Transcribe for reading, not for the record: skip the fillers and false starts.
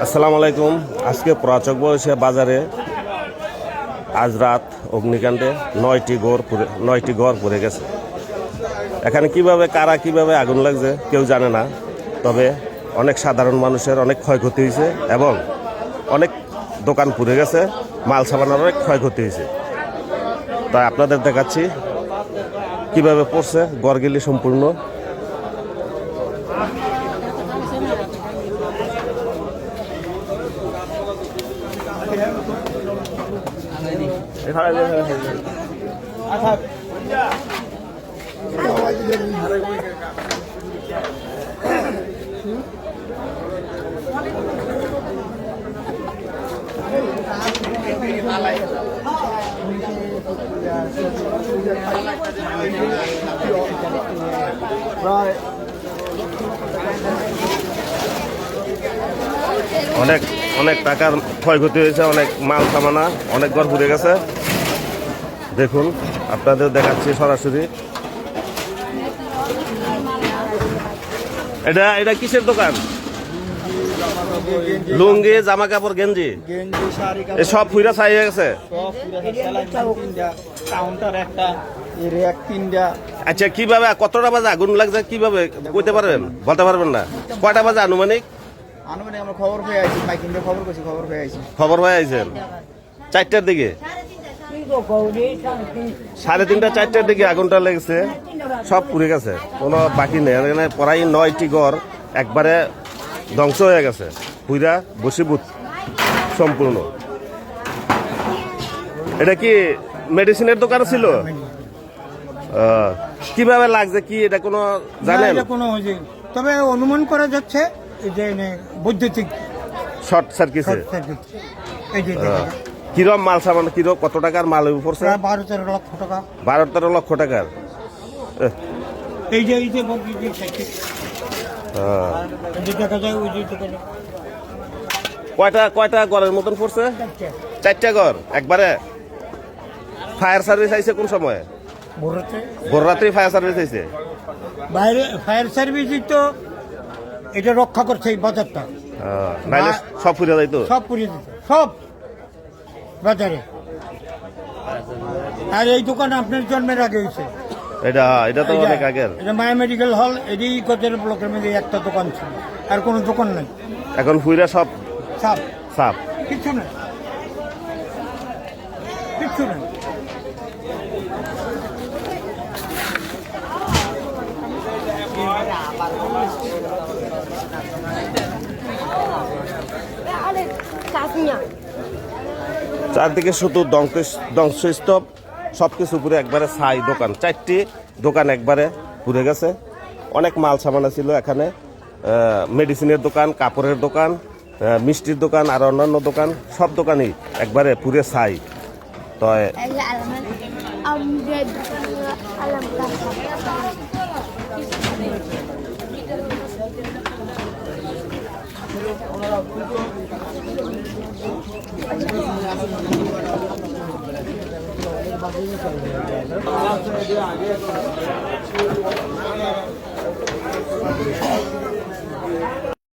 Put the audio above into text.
আসসালামু আলাইকুম। আজকে পরাচক বয়সে বাজারে আজ রাত অগ্নিকাণ্ডে 9টি ঘর পড়ে গেছে। এখানে কারা কিভাবে আগুন লাগছে কেউ জানে না, তবে অনেক সাধারণ মানুষের অনেক ক্ষয়ক্ষতি হয়েছে এবং অনেক দোকান পুড়ে গেছে, মাল সামানের অনেক ক্ষয়ক্ষতি হয়েছে। তাই আপনাদের দেখাচ্ছি কিভাবে পড়ছে ঘরগুলি সম্পূর্ণ। অনেক অনেক টাকার ক্ষয়ক্ষতি হয়েছে, অনেক মাল সামানা, অনেক ঘর পুড়ে গেছে। দেখুন, আপনাদের দেখাচ্ছি সরাসরি। এটা কিসের দোকান? লুঙ্গি, জামা কাপড়, গেঞ্জি সব পুরা ছাই হয়ে গেছে। আচ্ছা, কিভাবে কতটা বাজে আগুন লাগছে কিভাবে বলতে পারবেন? বলতে পারবেন না? কয়টা বাজে আনুমানিক? খবর পেয়ে আইছেন 4টার দিকে, 3:30 4টার দিকে আগুনটা লেগেছে। সব পুড়ে গেছে, কোনো বাকি নেই। এখানে প্রায় 9টি ঘর একবারে ধ্বংস হয়ে গেছে, পুরা বসীভূত সম্পূর্ণ। এটা কি মেডিসিনের দোকান ছিল? কিভাবে লাগছে কি এটা কোনো জানেন? তবে অনুমান করা যাচ্ছে যে বৈদ্যুতিক শর্ট সার্কিট। কিরম মাল সামান, কিরম কত টাকার মাল পড়ছে? 12-13 লক্ষ টাকা। 12-13 লক্ষ টাকার। এই যে দেখা যায় ওই যে কয়টা ঘরের মতন পড়ছে? 4টা ঘর একবারে। ফায়ার সার্ভিস আইছে কোন সময়? ভোর রাত্রে ফায়ার সার্ভিস আইছে। বাইরে ফায়ার সার্ভিসই তো এটা রক্ষা করছে এই বাজারটা, নাইলে সব পুড়ে যাইতো। সব পুড়িয়ে দিত, সব বাজারে। আর এই দোকান আপনার জন্মের আগে হয়েছে। এটা তো অনেক আগের। এটা মায়া মেডিকেল হল, এটাই কোচের ব্লকের মধ্যে একটা দোকান ছিল, আর কোনো দোকান নাই। এখন পুরা সব সাপ, কিচ্ছু নাই, কিচ্ছু নাই। চারদিকে শুধু ধ্বংসস্তূপ, সবকিছু পুরো একবারে ছাই। দোকান 4টি দোকান একবারে পুড়ে গেছে। অনেক মাল সামানা ছিল এখানে, মেডিসিনের দোকান, কাপড়ের দোকান, মিষ্টির দোকান আর অন্যান্য দোকান, সব দোকানই একবারে পুরে ছাই। তো